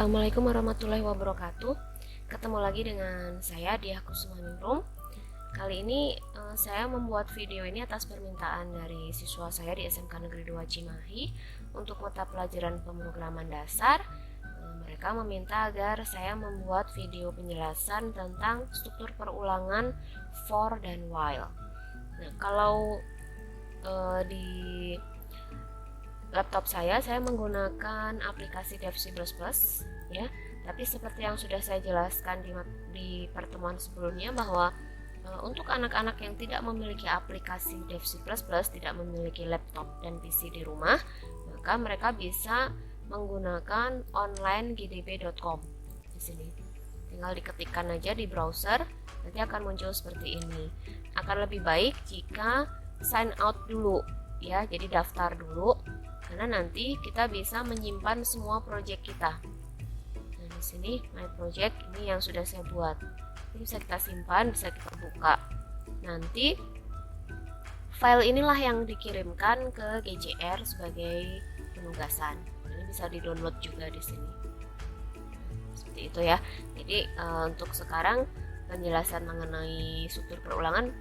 Assalamualaikum warahmatullahi wabarakatuh. Ketemu lagi dengan saya Diah Kusuma. Kali ini saya membuat video ini atas permintaan dari siswa saya di SMK Negeri 2 Cimahi untuk mata pelajaran pemrograman dasar. Mereka meminta agar saya membuat video penjelasan tentang struktur perulangan for dan while. Nah, kalau di laptop saya menggunakan aplikasi DevC++ ya. Tapi seperti yang sudah saya jelaskan di pertemuan sebelumnya bahwa untuk anak-anak yang tidak memiliki aplikasi DevC++, tidak memiliki laptop dan PC di rumah, maka mereka bisa menggunakan onlinegdb.com. Di sini tinggal diketikkan aja di browser, nanti akan muncul seperti ini. Akan lebih baik jika sign out dulu ya, jadi daftar dulu, karena nanti kita bisa menyimpan semua project kita. Nah, di sini my project ini yang sudah saya buat. Ini bisa kita simpan, bisa kita buka. Nanti file inilah yang dikirimkan ke GCR sebagai penugasan. Ini bisa di-download juga di sini. Seperti itu ya. Jadi untuk sekarang penjelasan mengenai struktur perulangan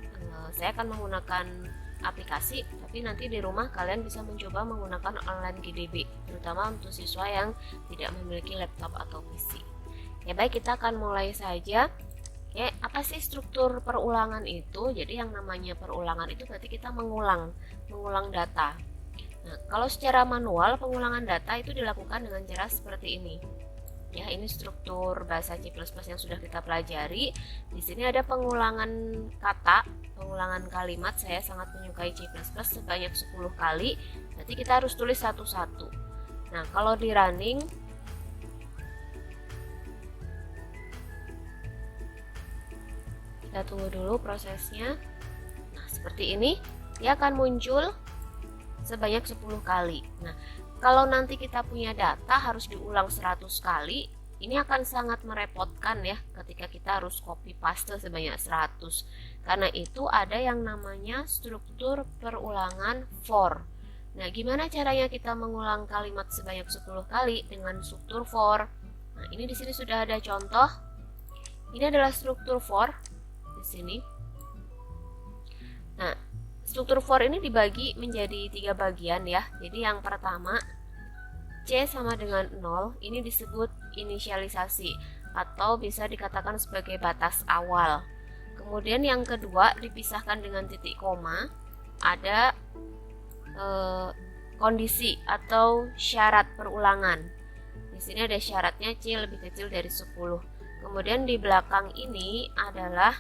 saya akan menggunakan aplikasi, tapi nanti di rumah kalian bisa mencoba menggunakan online GDB, terutama untuk siswa yang tidak memiliki laptop atau PC. Ya baik, kita akan mulai saja. Ya, apa sih struktur perulangan itu? Jadi yang namanya perulangan itu berarti kita mengulang data. Nah, kalau secara manual pengulangan data itu dilakukan dengan cara seperti ini. Ya, ini struktur bahasa C++ yang sudah kita pelajari. Di sini ada pengulangan kata, pengulangan kalimat. Saya sangat menyukai C++ sebanyak 10 kali. Berarti kita harus tulis satu-satu. Nah, kalau di running, kita tunggu dulu prosesnya. Nah, seperti ini dia akan muncul sebanyak 10 kali. Nah, kalau nanti kita punya data harus diulang 100 kali, ini akan sangat merepotkan ya ketika kita harus copy paste sebanyak 100. Karena itu ada yang namanya struktur perulangan for. Nah, gimana caranya kita mengulang kalimat sebanyak 10 kali dengan struktur for? Nah, ini di sini sudah ada contoh. Ini adalah struktur for di sini. Nah, struktur for ini dibagi menjadi 3 bagian ya. Jadi yang pertama, C sama dengan 0, ini disebut inisialisasi atau bisa dikatakan sebagai batas awal. Kemudian yang kedua dipisahkan dengan titik koma, ada kondisi atau syarat perulangan. Di sini ada syaratnya C lebih kecil dari 10. Kemudian di belakang ini adalah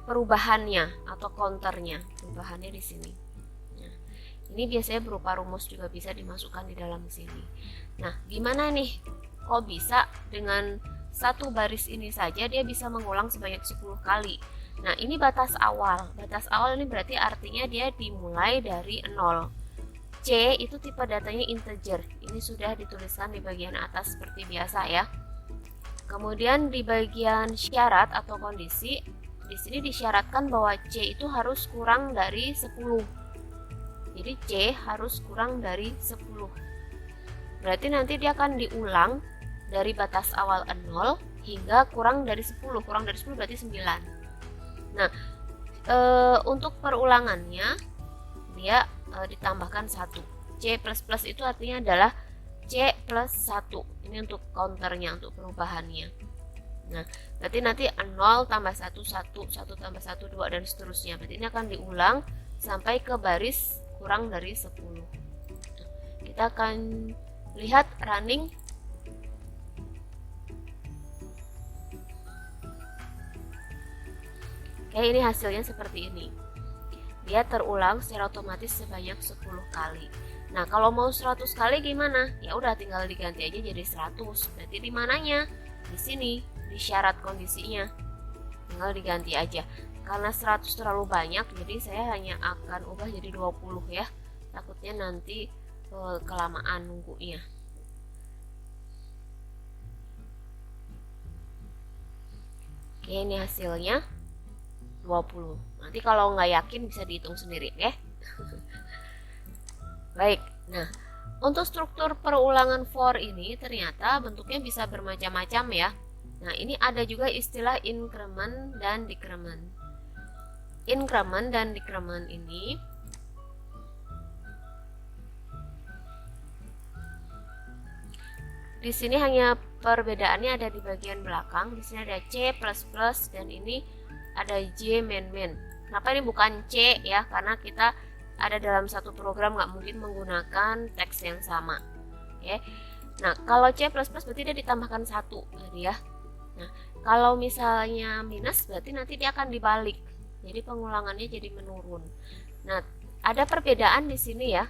perubahannya atau counternya, perubahannya di sini. Nah, ini biasanya berupa rumus juga bisa dimasukkan di dalam sini. Nah, gimana nih? Kok bisa dengan satu baris ini saja dia bisa mengulang sebanyak 10 kali? Nah, ini batas awal. Batas awal ini berarti artinya dia dimulai dari 0. C itu tipe datanya integer. Ini sudah dituliskan di bagian atas seperti biasa ya. Kemudian di bagian syarat atau kondisi, di sini disyaratkan bahwa C itu harus kurang dari 10. Jadi C harus kurang dari 10. Berarti nanti dia akan diulang dari batas awal 0 hingga kurang dari 10. Kurang dari 10 berarti 9. Nah, untuk perulangannya dia ditambahkan 1. C++ itu artinya adalah C plus 1. Ini untuk counternya, untuk perubahannya. Nah, berarti nanti 0 tambah 1, 1, 1 tambah 1, 2, dan seterusnya. Berarti ini akan diulang sampai ke baris kurang dari 10. Kita akan lihat running. Oke, ini hasilnya seperti ini. Dia terulang secara otomatis sebanyak 10 kali. Nah, kalau mau 100 kali gimana? Ya udah tinggal diganti aja jadi 100. Berarti di mananya? Di sini, di syarat kondisinya. Tinggal diganti aja. Karena 100 terlalu banyak, jadi saya hanya akan ubah jadi 20 ya. Takutnya nanti kelamaan nunggunya. Oke, ini hasilnya 20. Nanti kalau nggak yakin bisa dihitung sendiri ya. Baik, nah Untuk struktur perulangan for ini ternyata bentuknya bisa bermacam-macam ya. Nah, ini ada juga istilah increment dan decrement. Increment dan decrement ini di sini hanya perbedaannya ada di bagian belakang. Di sini ada C++ dan ini ada J main. Kenapa ini bukan C ya? Karena kita ada dalam satu program, nggak mungkin menggunakan teks yang sama. Oke. Nah, kalau C++ berarti dia ditambahkan 1 tadi ya. Nah, kalau misalnya minus berarti nanti dia akan dibalik. Jadi pengulangannya jadi menurun. Nah, ada perbedaan di sini ya.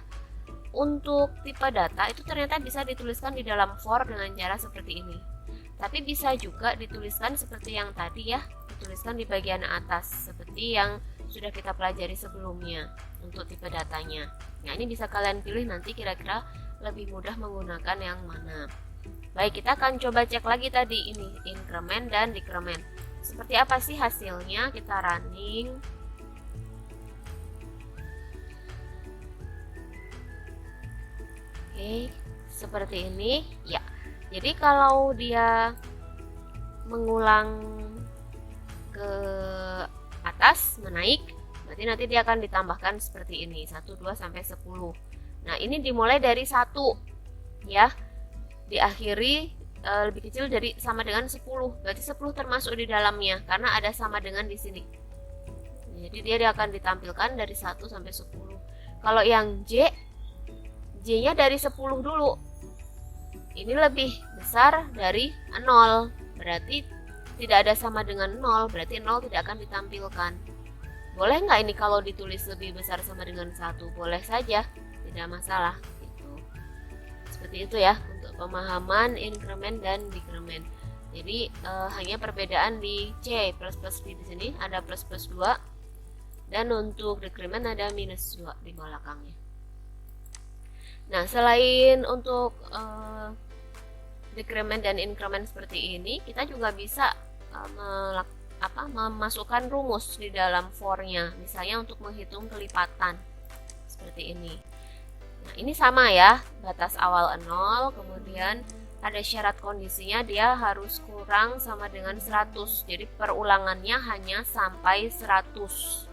Untuk tipe data itu ternyata bisa dituliskan di dalam for dengan cara seperti ini. Tapi bisa juga dituliskan seperti yang tadi ya, dituliskan di bagian atas seperti yang sudah kita pelajari sebelumnya untuk tipe datanya. Nah, ini bisa kalian pilih nanti kira-kira lebih mudah menggunakan yang mana. Baik, kita akan coba cek lagi tadi ini increment dan decrement. Seperti apa sih hasilnya? Kita running. Oke, seperti ini ya. Jadi kalau dia mengulang ke atas, menaik, berarti nanti dia akan ditambahkan seperti ini, 1, 2, sampai 10. Nah, ini dimulai dari 1 ya, diakhiri lebih kecil dari sama dengan 10, berarti 10 termasuk di dalamnya karena ada sama dengan di sini. Jadi dia akan ditampilkan dari 1 sampai 10. Kalau yang J-nya dari 10 dulu. Ini lebih besar dari 0, berarti tidak ada sama dengan 0, berarti 0 tidak akan ditampilkan. Boleh nggak ini kalau ditulis lebih besar sama dengan 1? Boleh saja, tidak masalah. Seperti itu ya untuk pemahaman increment dan decrement. Jadi hanya perbedaan di C++ di sini ada plus 2 dan untuk decrement ada minus 2 di belakangnya. Nah, selain untuk decrement dan increment seperti ini, kita juga bisa memasukkan rumus di dalam for-nya, misalnya untuk menghitung kelipatan seperti ini. Nah, ini sama ya, batas awal 0, kemudian ada syarat kondisinya dia harus kurang sama dengan 100. Jadi perulangannya hanya sampai 100.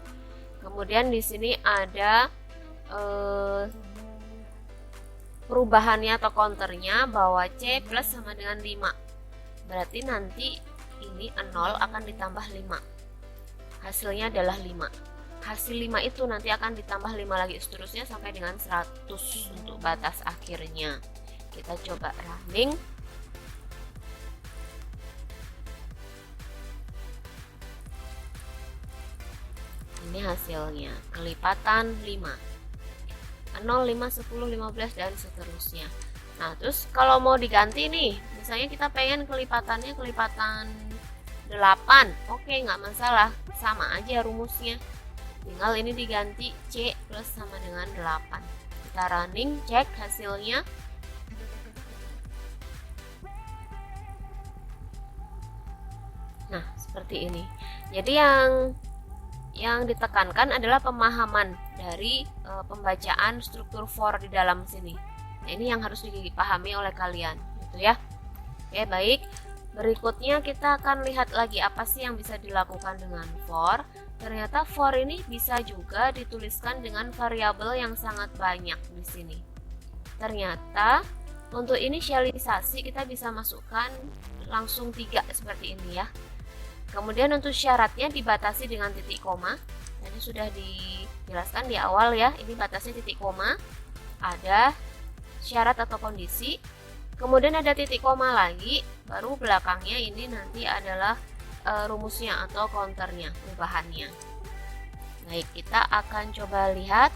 Kemudian di sini ada perubahannya atau counternya bahwa C plus sama dengan 5. Berarti nanti ini 0 akan ditambah 5. Hasilnya adalah 5. Hasil 5 itu nanti akan ditambah 5 lagi seterusnya sampai dengan 100 untuk batas akhirnya. Kita coba running. Ini hasilnya, kelipatan 5. 0, 5, 10, 15 dan seterusnya. Nah, terus kalau mau diganti nih, misalnya kita pengen kelipatannya kelipatan 8, oke, nggak masalah, sama aja rumusnya. Tinggal ini diganti C plus sama dengan 8. Kita running, cek hasilnya. Nah, seperti ini. Jadi yang ditekankan adalah pemahaman dari pembacaan struktur for di dalam sini. Nah, ini yang harus dipahami oleh kalian, gitu ya. Oke, baik. Berikutnya kita akan lihat lagi apa sih yang bisa dilakukan dengan for. Ternyata for ini bisa juga dituliskan dengan variabel yang sangat banyak di sini. Ternyata untuk inisialisasi kita bisa masukkan langsung 3 seperti ini ya. Kemudian untuk syaratnya dibatasi dengan titik koma. Tadi sudah dijelaskan di awal ya, ini batasnya titik koma. Ada syarat atau kondisi. Kemudian ada titik koma lagi, baru belakangnya ini nanti adalah rumusnya atau counternya, perubahannya. Baik, kita akan coba lihat.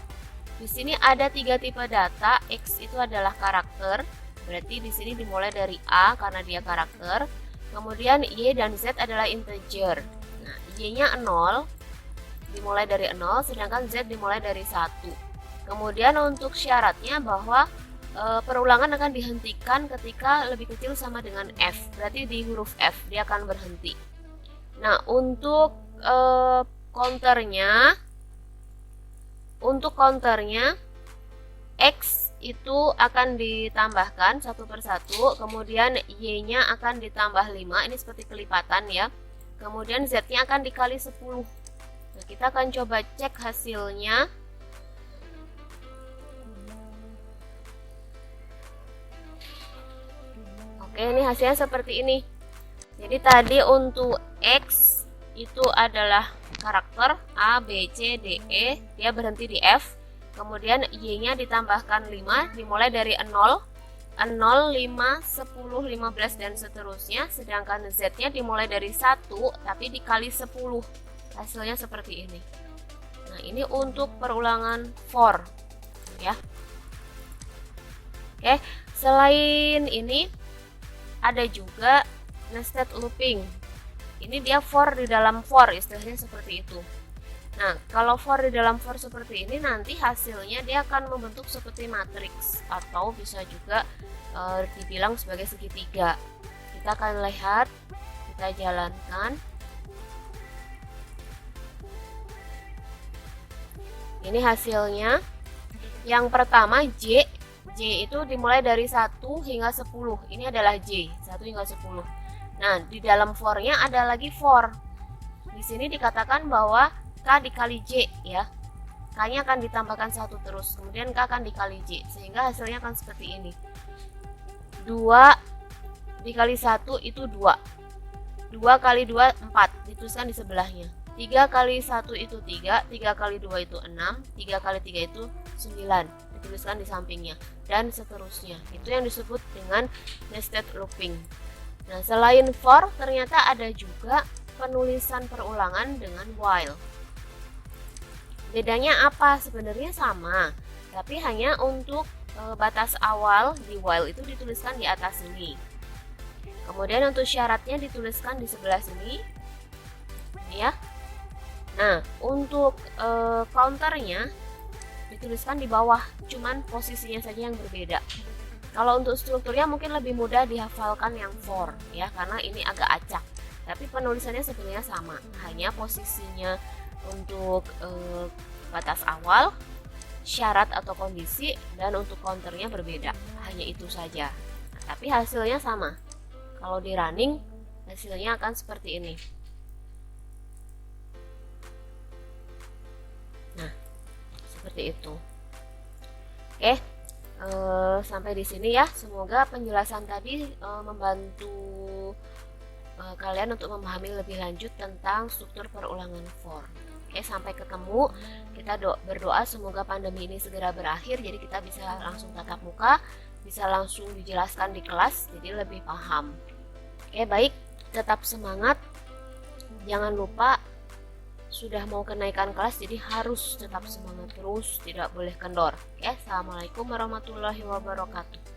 Di sini ada 3 tipe data. X itu adalah karakter, berarti di sini dimulai dari A karena dia karakter. Kemudian Y dan Z adalah integer. Nah, Y-nya 0, dimulai dari 0, sedangkan Z dimulai dari 1. Kemudian untuk syaratnya bahwa perulangan akan dihentikan ketika lebih kecil sama dengan F. Berarti di huruf F dia akan berhenti. Nah, untuk counternya X itu akan ditambahkan satu persatu, kemudian Y-nya akan ditambah 5, ini seperti kelipatan ya. Kemudian Z-nya akan dikali 10. Nah, kita akan coba cek hasilnya. Oke, ini hasilnya seperti ini. Jadi tadi untuk X itu adalah karakter A, B, C, D, E, dia berhenti di F. Kemudian Y-nya ditambahkan 5, dimulai dari 0, 0, 5, 10, 15, dan seterusnya. Sedangkan Z-nya dimulai dari 1, tapi dikali 10. Hasilnya seperti ini. Nah, ini untuk perulangan for. Ya. Oke, selain ini, ada juga nested looping. Ini dia for di dalam for, istilahnya seperti itu. Nah, kalau for di dalam for seperti ini, nanti hasilnya dia akan membentuk seperti matriks atau bisa juga dibilang sebagai segitiga. Kita akan lihat, kita jalankan. Ini hasilnya. Yang pertama J itu dimulai dari 1 hingga 10. Ini adalah J, 1 hingga 10. Nah, di dalam for-nya ada lagi for. Di sini dikatakan bahwa K dikali J ya. K-nya akan ditambahkan 1 terus, kemudian K akan dikali J, sehingga hasilnya akan seperti ini. 2 dikali 1 itu 2. 2 kali 2 4, dituliskan di sebelahnya. 3 kali 1 itu 3, 3 kali 2 itu 6, 3 kali 3 itu 9, dituliskan di sampingnya, dan seterusnya. Itu yang disebut dengan nested looping. Nah, selain for, ternyata ada juga penulisan perulangan dengan while. Bedanya apa? Sebenarnya sama, tapi hanya untuk batas awal di while itu dituliskan di atas sini. Kemudian untuk syaratnya dituliskan di sebelah sini, ya. Nah, untuk counternya dituliskan di bawah, cuman posisinya saja yang berbeda. Kalau untuk strukturnya mungkin lebih mudah dihafalkan yang for, ya, karena ini agak acak. Tapi penulisannya sebenarnya sama, hanya posisinya untuk batas awal, syarat atau kondisi, dan untuk counternya berbeda. Hanya itu saja. Nah, tapi hasilnya sama. Kalau di running, hasilnya akan seperti ini. Nah, seperti itu. Oke, sampai di sini ya. Semoga penjelasan tadi membantu kalian untuk memahami lebih lanjut tentang struktur perulangan for. Oke, sampai ketemu. Kita berdoa semoga pandemi ini segera berakhir, jadi kita bisa langsung tatap muka, bisa langsung dijelaskan di kelas, jadi lebih paham. Oke, baik, tetap semangat. Jangan lupa sudah mau kenaikan kelas, jadi harus tetap semangat terus, tidak boleh kendor. Oke, assalamualaikum warahmatullahi wabarakatuh.